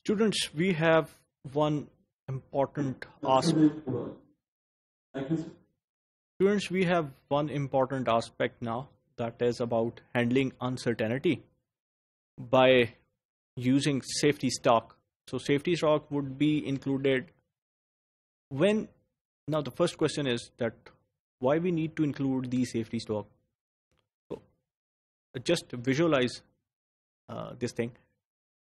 Students, we have one important aspect. Students, we have one important aspect now, that is about handling uncertainty by using safety stock. So safety stock would be included when, now the first question is that why we need to include the safety stock. So just visualize this thing.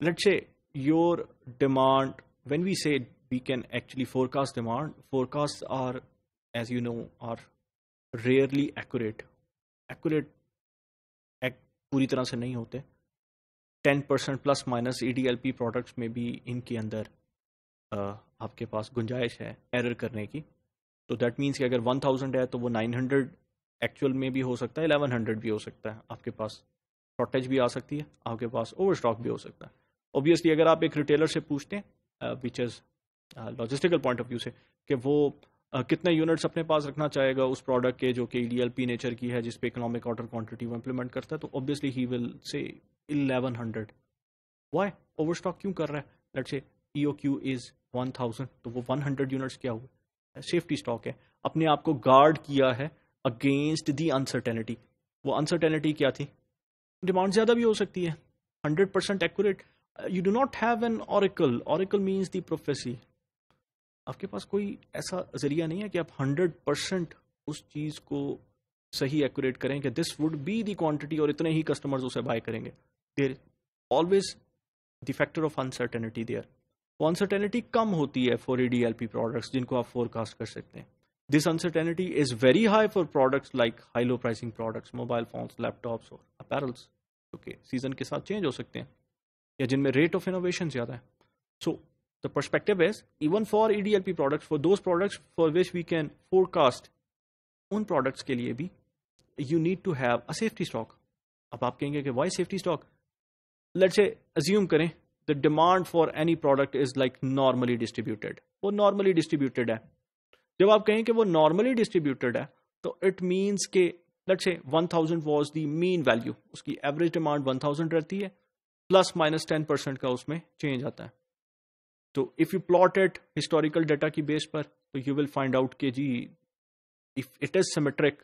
Let's say your demand, when we say we can actually forecast demand, forecasts are, as you know, are rarely accurate. پوری طرح سے نہیں ہوتے. 10% plus minus EDLP products میں بھی ان کے اندر آپ کے پاس گنجائش ہے ایرر کرنے کی. تو دیٹ مینس کہ اگر 1000 ہے تو وہ 900 ایکچوئل میں بھی ہو سکتا ہے, 1100 بھی ہو سکتا ہے. آپ کے پاس شارٹیج بھی آ سکتی ہے, آپ کے پاس اوور اسٹاک بھی ہو سکتا ہے. اوبیسلی اگر آپ ایک ریٹیلر سے پوچھتے ہیں وچ از لاجسٹیکل پوائنٹ آف ویو سے کہ وہ کتنے یونٹس اپنے پاس رکھنا چاہے گا اس پروڈکٹ کے جو کہ EDLP نیچر کی ہے, جس پہ اکنامک آرڈر کوانٹٹی وہ امپلیمنٹ کرتا ہے, تو اوبیسلی ہی ول سے 1100. وائی اوور اسٹاک کیوں کر رہا ہے؟ لیٹس سے EOQ از 1000, تو وہ 100 یونٹس کیا ہوئے؟ سیفٹی اسٹاک ہے, اپنے آپ کو گارڈ کیا ہے اگینسٹ دی انسرٹینٹی. وہ انسرٹینٹی کیا تھی؟ ڈیمانڈ زیادہ بھی ہو سکتی ہے. 100% accurate. You do not have an Oracle. Oracle means the prophecy. آپ کے پاس کوئی ایسا ذریعہ نہیں ہے کہ آپ 100% اس چیز کو صحیح ایکوریٹ کریں کہ this would be the quantity اور اتنے ہی کسٹمرز اسے بائی کریں گے. There always the factor of uncertainty there. وہ انسرٹینٹی کم ہوتی ہے فار EDLP پروڈکٹس جن کو آپ فور کاسٹ کر سکتے ہیں. This uncertainty is very high for products like high low pricing products, mobile phones, laptops اور اپیرلس, جو کہ سیزن کے ساتھ چینج ہو سکتے ہیں یا جن میں ریٹ آف انوویشن زیادہ ہے. سو the perspective is, even for EDLP products, for those products for which we can forecast, in products کے لیے بھی you need to have a safety stock. اب آپ کہیں گے کہ why safety stock? Let's say assume کریں the demand for any product is like normally distributed. وہ normally distributed ہے. جب آپ کہیں کہ وہ normally distributed ہے تو it means کہ let's say 1000 was the mean value. اس کی average demand 1000 رہتی ہے, plus minus 10% کا اس میں change آتا ہے. تو if you plot it historical data کی بیس پر تو یو ول فائنڈ آؤٹ کہ جی اف اٹ از سیمیٹرک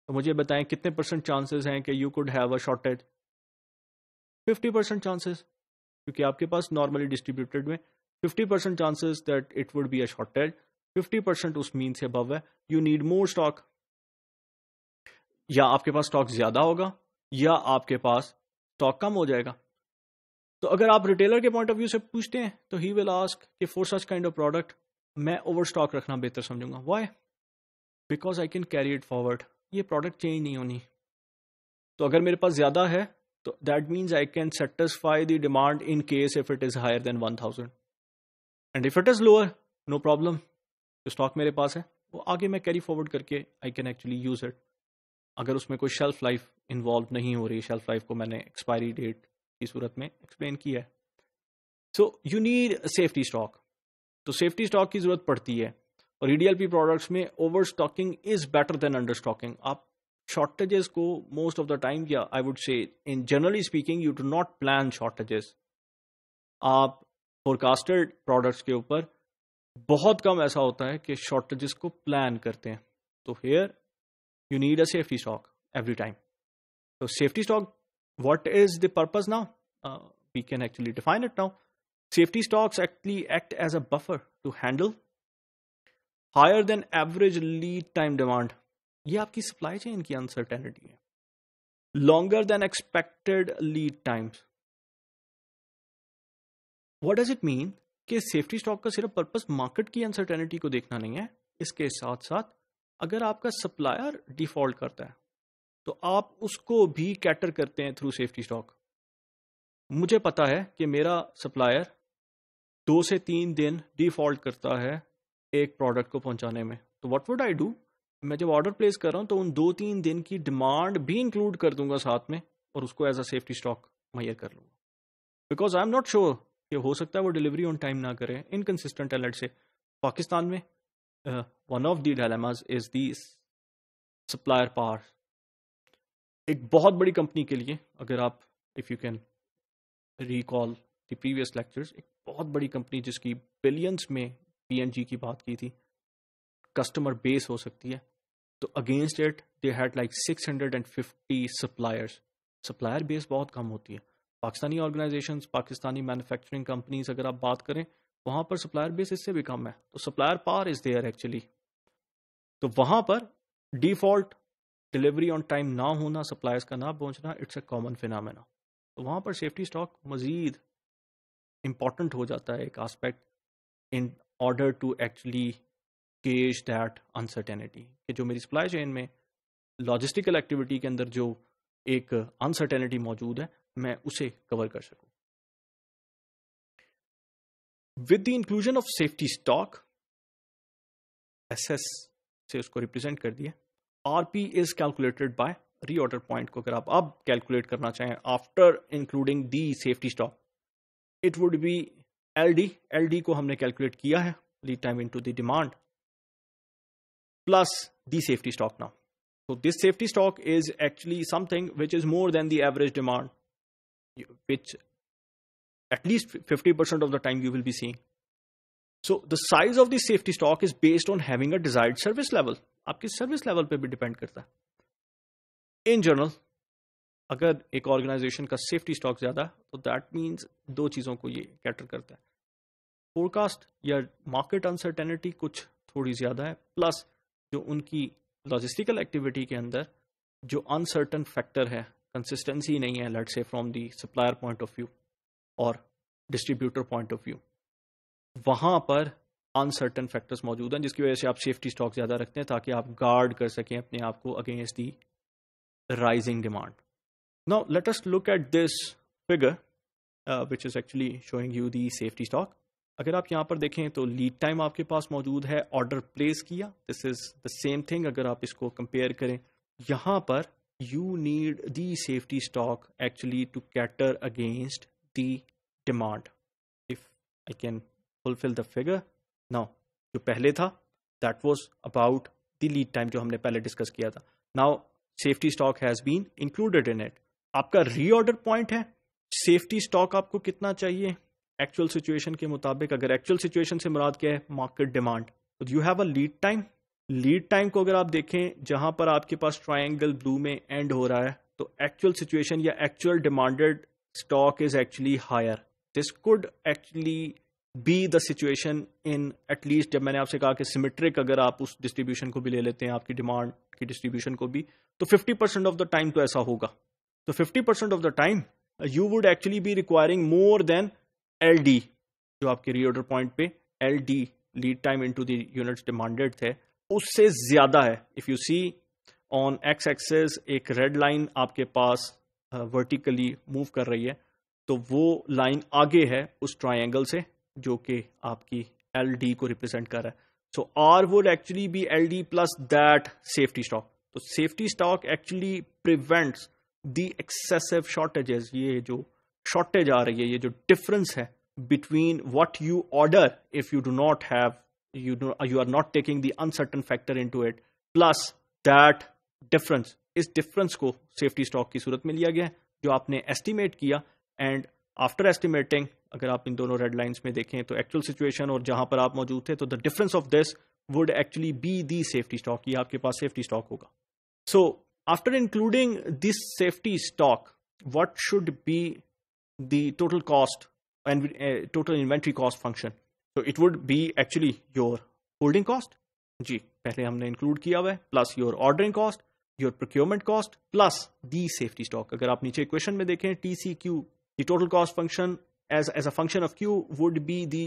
تو مجھے بتائیں کتنے پرسنٹ چانسز ہیں کہ you could have a shortage. 50% chances, کیونکہ آپ کے پاس نارملی ڈسٹریبیوٹیڈ میں 50% chances that it would be a shortage. 50% اس مین سے ابو ہے. You need more stock. یا آپ کے پاس اسٹاک زیادہ ہوگا یا آپ کے پاس اسٹاک کم ہو جائے گا. تو اگر آپ ریٹیلر کے پوائنٹ آف ویو سے پوچھتے ہیں تو ہی ول آسک کہ for such kind of product میں اوور اسٹاک رکھنا بہتر سمجھوں گا. Why? Because I can carry it forward. یہ پروڈکٹ چینج نہیں ہونی. تو اگر میرے پاس زیادہ ہے تو that means I can satisfy the demand in case if it is higher than 1000 and if it is lower no problem. جو اسٹاک میرے پاس ہے وہ آگے میں کیری فارورڈ کر کے I can actually use it. اگر اس میں کوئی شیلف لائف انوالو نہیں ہو رہی, شیلف لائف کو میں نے ایکسپائری ڈیٹ کی صورت میں ایکسپلین کیا ہے. So you need safety stock. تو سیفٹی اسٹاک کی ضرورت پڑتی ہے, اور EDLP پروڈکٹس میں over stocking is better than under stocking. آپ شارٹیجز کو موسٹ آف دا ٹائم, یا I would say in generally speaking you do not plan shortages. آپ فورکاسٹڈ پروڈکٹس کے اوپر بہت کم ایسا ہوتا ہے کہ شارٹیجز کو پلان کرتے ہیں. تو here you need a safety stock every time. تو safety stock, what is the purpose now? We can actually define it now. Safety stocks actually act as a buffer to handle higher than average lead time demand. یہ آپ کی supply chain کی uncertainty ہے. Longer than expected lead times. What does it mean? کہ safety stock کا صرف purpose market کی uncertainty کو دیکھنا نہیں ہے. اس کے ساتھ ساتھ اگر آپ کا سپلائر ڈیفالٹ کرتا ہے تو آپ اس کو بھی کیٹر کرتے ہیں تھرو سیفٹی اسٹاک. مجھے پتا ہے کہ میرا سپلائر 2 سے 3 دن ڈیفالٹ کرتا ہے ایک پروڈکٹ کو پہنچانے میں. تو واٹ وڈ آئی ڈو؟ میں جب آرڈر پلیس کر رہا ہوں تو ان 2-3 دن کی ڈیمانڈ بھی انکلوڈ کر دوں گا ساتھ میں, اور اس کو ایز اے سیفٹی اسٹاک مہیا کر لوں گا. Because I am not sure کہ ہو سکتا ہے وہ ڈلیوری آن ٹائم نہ کرے, انکنسسٹنٹ الرٹ سے. پاکستان میں one of the dilemmas is the supplier power. ایک بہت بڑی کمپنی کے لیے, اگر آپ if you can recall the previous lectures, ایک بہت بڑی کمپنی جس کی بلینز میں PNG کی بات کی تھی کسٹمر بیس ہو سکتی ہے, تو against it they had like 650 suppliers. Supplier base بہت کم ہوتی ہے. Pakistani organisations, Pakistani manufacturing companies اگر آپ بات کریں وہاں پر سپلائر بیس اس سے بھی کم ہے. تو سپلائر پار از دیئر ایکچولی. تو وہاں پر ڈیفالٹ ڈلیوری آن ٹائم نہ ہونا, سپلائرز کا نہ پہنچنا, اٹس اے کامن فینامنا. تو وہاں پر سیفٹی اسٹاک مزید امپورٹنٹ ہو جاتا ہے ایک aspect in order to actually gauge that uncertainty, کہ جو میری سپلائی چین میں لاجسٹیکل ایکٹیویٹی کے اندر جو ایک انسرٹینٹی موجود ہے میں اسے کور کر سکوں. With the inclusion of safety stock, S S سے اس کو ریپرزینٹ کر دیا. R P is calculated by reorder point کو اگر آپ اب کیلکولیٹ کرنا چاہیں after including the safety stock, it would be L D کو ہم نے کیلکولیٹ کیا ہے, lead time into the demand plus the safety stock now. So this safety stock is actually something which is more than the average demand, which at least 50% of the time you will be seeing. So the size of the safety stock is based on having a desired service level. آپ کی service level پہ بھی depend کرتا ہے. In general اگر ایک organization کا safety stock زیادہ ہے تو دیٹ مینس دو چیزوں کو یہ کیٹر کرتا ہے. فور کاسٹ یا مارکیٹ انسرٹینٹی کچھ تھوڑی زیادہ ہے, پلس جو ان کی لاجسٹیکل ایکٹیویٹی کے اندر جو انسرٹن فیکٹر ہے, کنسسٹنسی نہیں ہے, let say from the supplier point of view اور ڈسٹریبیوٹر پوائنٹ آف ویو, وہاں پر انسرٹن فیکٹرز موجود ہیں جس کی وجہ سے آپ سیفٹی اسٹاک زیادہ رکھتے ہیں تاکہ آپ گارڈ کر سکیں اپنے آپ کو against the rising demand. Now let us look at this figure which is actually showing you the safety stock. اگر آپ یہاں پر دیکھیں تو لیڈ ٹائم آپ کے پاس موجود ہے, آرڈر پلیس کیا, دس از دا سیم تھنگ. اگر آپ اس کو کمپیئر کریں یہاں پر you need the safety stock actually to cater against the demand. If I can fulfil the figure now, جو پہلے تھا that was about the lead time جو ہم نے پہلے ڈسکس کیا تھا. Now safety stock has been included in it. آپ کا ری آرڈر پوائنٹ ہے سیفٹی اسٹاک آپ کو کتنا چاہیے ایکچوئل سچویشن کے مطابق. اگر ایکچوئل سچویشن سے مراد کیا ہے مارکیٹ ڈیمانڈ, تو you have a lead time. Lead time کو اگر آپ دیکھیں جہاں پر آپ کے پاس ٹرائنگل بلو میں اینڈ ہو رہا ہے تو ایکچوئل سچویشن یا actual demanded stock is actually higher. This could actually be the situation in at least, جب میں نے آپ سے کہا کہ سیمیٹرک اگر آپ اس ڈسٹریبیوشن کو بھی لے لیتے ہیں آپ کی ڈیمانڈ کی ڈسٹریبیوشن کو بھی, تو 50% آف دا ٹائم تو ایسا ہوگا. تو 50% of the time you would actually be requiring more than L D, جو آپ کے ری آرڈر پوائنٹ پہ L D lead time into the units demanded تھے اس سے زیادہ ہے. If you see on x axis ایک ریڈ لائن آپ کے پاس ورٹیکلی موو کر رہی ہے, تو وہ لائن آگے ہے اس ٹرائنگل سے جو کہ آپ کی ایل ڈی کو ریپرزینٹ کر رہا ہے. So R would actually be L D plus that safety stock. تو safety stock actually prevents the excessive shortages. یہ جو شارٹیج آ رہی ہے, یہ جو ڈفرنس ہے between what you order if you do not have you are not taking the uncertain factor into it, plus that difference, اس difference کو safety stock کی صورت میں لیا گیا جو آپ نے ایسٹیمیٹ کیا. اینڈ آفٹر ایسٹیمیٹنگ اگر آپ ان دونوں ریڈ لائنس میں دیکھیں تو ایکچوئل سچویشن اور جہاں پر آپ موجود تھے, تو the difference of this would actually be the safety stock. یہ آپ کے پاس سیفٹی اسٹاک ہوگا. So after including this safety stock what should be the total cost and total inventory cost function? So it would be actually your holding cost. جی پہلے ہم نے include کیا ہوا ہے, plus your ordering cost, your procurement cost, plus the safety stock. اگر آپ نیچے اکویشن میں دیکھیں T C Q, the total cost function is a function of Q would be the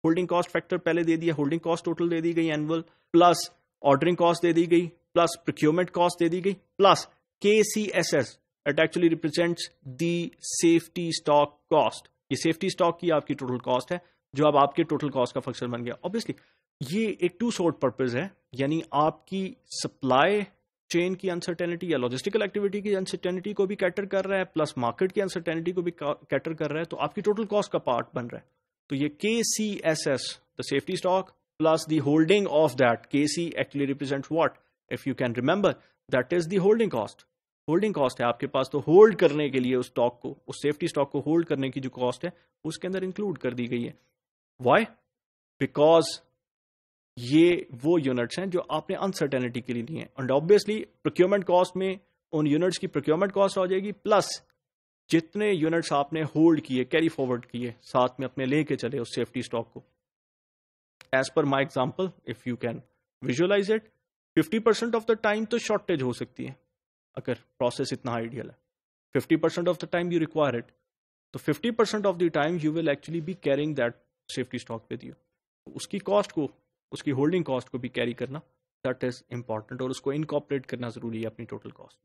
holding cost factor پہلے دے دیا, ہولڈنگ کاسٹ ٹوٹل دے دی گئی اینول, پلس آرڈرنگ کاسٹ دے دی گئی, پلس پروکیورمنٹ کاسٹ دے دی گئی, پلس کے C S S. It actually represents the safety stock cost. یہ سیفٹی اسٹاک کی آپ کی ٹوٹل کاسٹ ہے جو اب آپ کے ٹوٹل کاسٹ کا فنکشن بن گیا. Obviously یہ ایک ٹو سورٹ پرپز ہے, یعنی آپ کی سپلائی چین کی انسرٹینٹی یا لاجسٹیکل ایکٹیویٹی کی انسرٹینٹی کو بھی کیٹر کر رہا ہے, پلس مارکیٹ کی انسرٹینٹی کو بھی کیٹر کر رہا ہے, تو آپ کی ٹوٹل کاسٹ کا پارٹ بن رہا ہے. تو یہ K C S S, the safety stock plus the holding of that, K C actually represents what, if you can remember, that is the holding cost. Holding cost ہے آپ کے پاس، تو ہولڈ کرنے کے لیے اس اسٹاک کو، اس سیفٹی اسٹاک کو hold کرنے کی جو کاسٹ ہے اس کے اندر انکلوڈ کر دی گئی ہے. وائی؟ بیکاز یہ وہ یونٹس ہیں جو آپ نے انسرٹینٹی کے لیے دی ہیں، اینڈ آبویسلی پروکیورمنٹ کاسٹ میں ان یونٹس کی پروکیورمنٹ کاسٹ آ جائے گی، پلس جتنے یونٹس آپ نے ہولڈ کیے، کیری فارورڈ کیے، ساتھ میں اپنے لے کے چلے اس سیفٹی اسٹاک کو. As per my example if you can visualise it, 50% of the time تو شارٹیج ہو سکتی ہے اگر پروسیس اتنا آئیڈیل ہے. 50% of the time you require it, تو 50% of the time you will actually be carrying that safety stock with you. اس کی کاسٹ کو، اس کی ہولڈنگ کاسٹ کو بھی کیری کرنا دیٹ از امپورٹنٹ، اور اس کو انکارپوریٹ کرنا ضروری ہے اپنی ٹوٹل کاسٹ.